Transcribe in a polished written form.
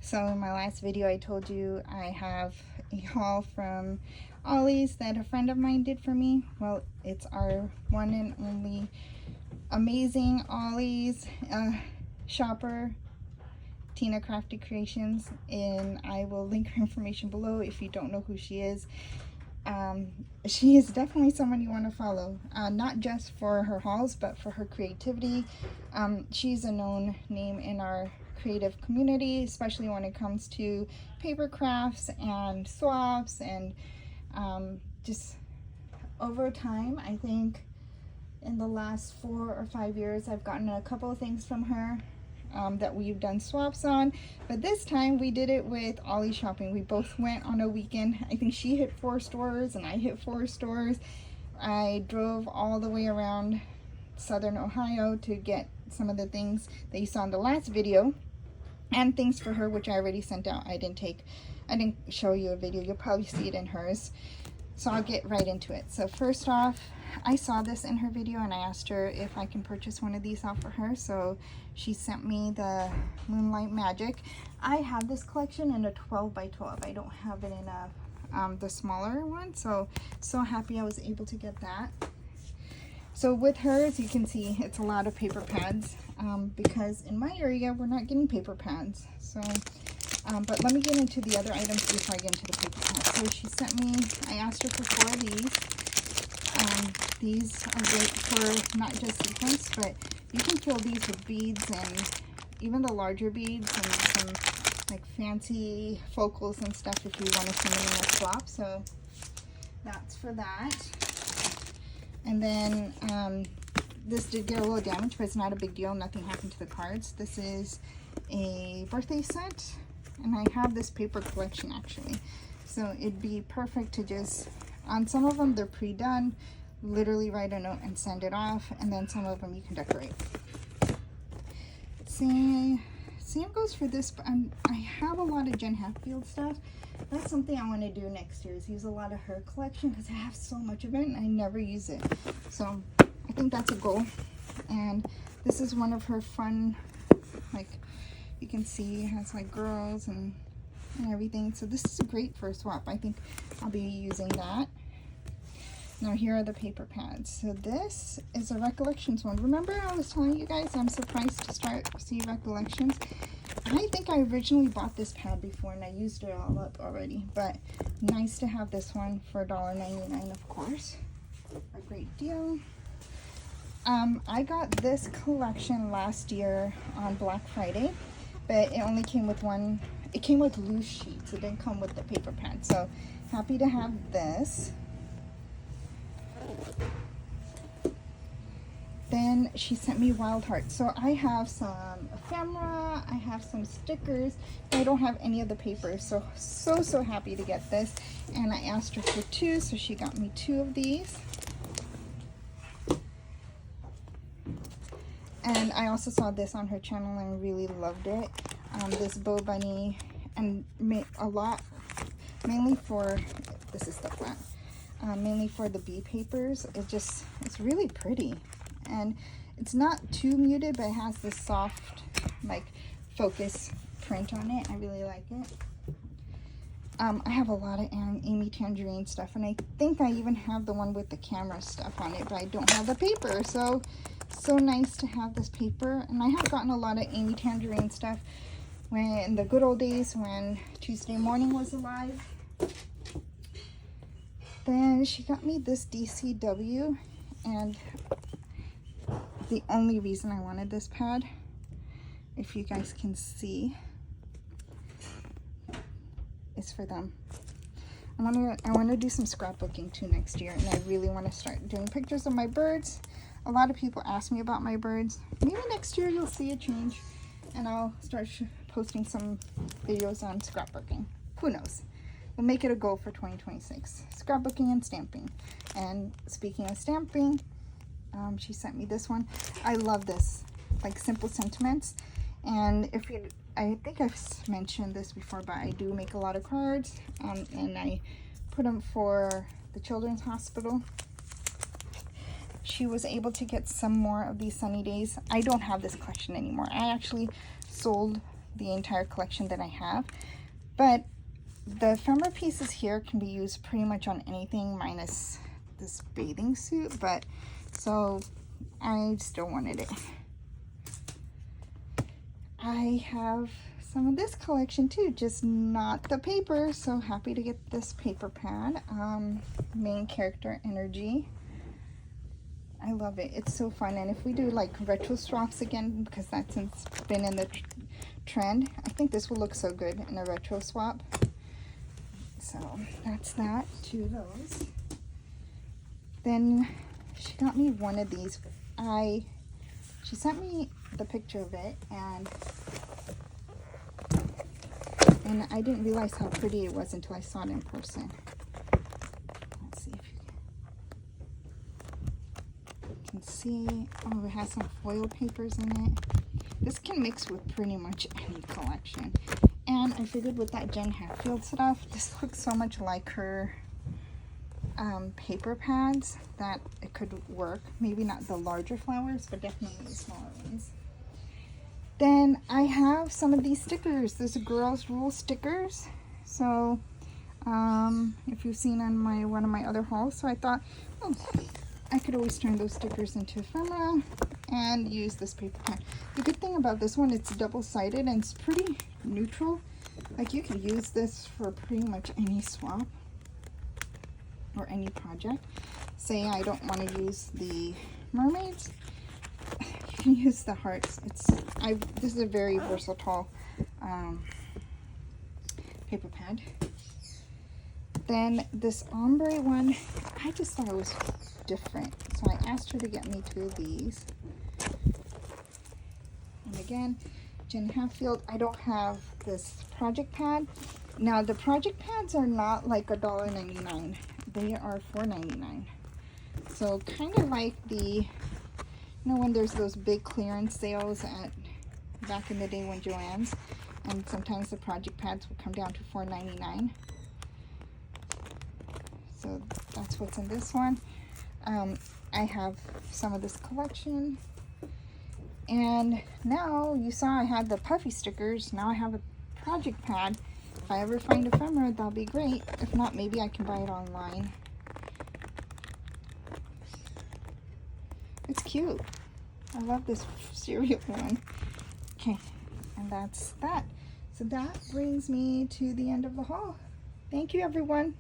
So in my last video I told you I have a haul from Ollie's that a friend of mine did for me. Well, it's our one and only amazing Ollie's shopper, Tina Crafty Creations, and I will link her information below if you don't know who she is. She is definitely someone you want to follow, not just for her hauls but for her creativity. She's a known name in our creative community, especially when it comes to paper crafts and swaps, and just over time, I think in the last 4 or 5 years I've gotten a couple of things from her that we've done swaps on, but this time we did it with Ollie shopping. We both went on a weekend. I think she hit 4 stores and I hit 4 stores. I drove all the way around southern Ohio to get some of the things that you saw in the last video, and things for her which I already sent out. I didn't show you a video. You'll probably see it in hers, so I'll get right into it. So first off, I saw this in her video and I asked her if I can purchase one of these out for her, so she sent me the Moonlight Magic. I have this collection in a 12 by 12. I don't have it in a the smaller one, so happy I was able to get that. So with hers, you can see it's a lot of paper pads, because in my area we're not getting paper pads. So but let me get into the other items before I get into the paper pads. So she sent me, I asked her for 4 of these. These are great for not just sequins, but you can fill these with beads, and even the larger beads, and some like fancy focals and stuff if you want to send them in a swap. So that's for that. And then this did get a little damage, but it's not a big deal. Nothing happened to the cards. This is a birthday set, and I have this paper collection actually. So it'd be perfect to just, on some of them they're pre-done, literally write a note and send it off, and then some of them you can decorate. Same goes for this, but I have a lot of Jen Hatfield stuff. That's something I want to do next year, is use a lot of her collection, because I have so much of it and I never use it. So I think that's a goal. And this is one of her fun, like you can see it has like girls and everything. So this is great for a swap. I think I'll be using that. Now here are the paper pads. So this is a Recollections one. Remember I was telling you guys I'm surprised to see Recollections. I think I originally bought this pad before and I used it all up already, but nice to have this one for $1.99, of course. A great deal. I got this collection last year on Black Friday, but it only came with one. It came with loose sheets. It didn't come with the paper pad. So happy to have this. Then she sent me Wild Heart. So I have some ephemera, I have some stickers, I don't have any of the papers. So happy to get this. And I asked her for 2, so she got me 2 of these. And I also saw this on her channel and really loved it. This bow bunny, and a lot, mainly for, this is the front, mainly for the bee papers. It's really pretty. And it's not too muted, but it has this soft like focus print on it. I really like it. I have a lot of Amy Tangerine stuff, and I think I even have the one with the camera stuff on it, but I don't have the paper. So nice to have this paper. And I have gotten a lot of Amy Tangerine stuff when in the good old days when Tuesday Morning was alive. Then she got me this DCW, and the only reason I wanted this pad, if you guys can see, is for them. I want to do some scrapbooking too next year, and I really want to start doing pictures of my birds. A lot of people ask me about my birds. Maybe next year you'll see a change, and I'll start posting some videos on scrapbooking. Who knows? We'll make it a goal for 2026. Scrapbooking and stamping. And speaking of stamping, she sent me this one. I love this, like Simple Sentiments. And I think I've mentioned this before, but I do make a lot of cards, and I put them for the Children's Hospital. She was able to get some more of these Sunny Days. I don't have this collection anymore. I actually sold the entire collection that I have. But the ephemera pieces here can be used pretty much on anything minus this bathing suit, but so I still wanted it. I have some of this collection too, just not the paper. So happy to get this paper pad. Main character energy. I love it. It's so fun. And if we do like retro swaps again, because that's been in the trend, I think this will look so good in a retro swap. So that's that. 2 of those. Then she got me one of these. She sent me the picture of it, and I didn't realize how pretty it was until I saw it in person. Let's see if you can see. Oh, it has some foil papers in it. This can mix with pretty much any collection. And I figured with that Jen Hatfield stuff, this looks so much like her paper pads that it could work. Maybe not the larger flowers, but definitely the smaller ones. Then I have some of these stickers. There's Girls Rule stickers. So if you've seen on one of my other hauls, so I thought, oh, I could always turn those stickers into ephemera and use this paper pad. The good thing about this one, it's double-sided and it's pretty neutral. Like you can use this for pretty much any swap or any project. Say I don't want to use the mermaids, you can use the hearts. This is a very versatile paper pad. Then this ombre one, I just thought it was different, so I asked her to get me 2 of these. And again, Jen Hatfield. I don't have this project pad. Now the project pads are not like $1.99. They are $4.99. So kind of like the, when there's those big clearance sales at back in the day when Joann's, and sometimes the project pads would come down to $4.99. So that's what's in this one. I have some of this collection. And now you saw I had the puffy stickers. Now I have a project pad. If I ever find ephemera, that'll be great. If not, maybe I can buy it online. It's cute. I love this cereal one. Okay, and that's that. So that brings me to the end of the haul. Thank you, everyone.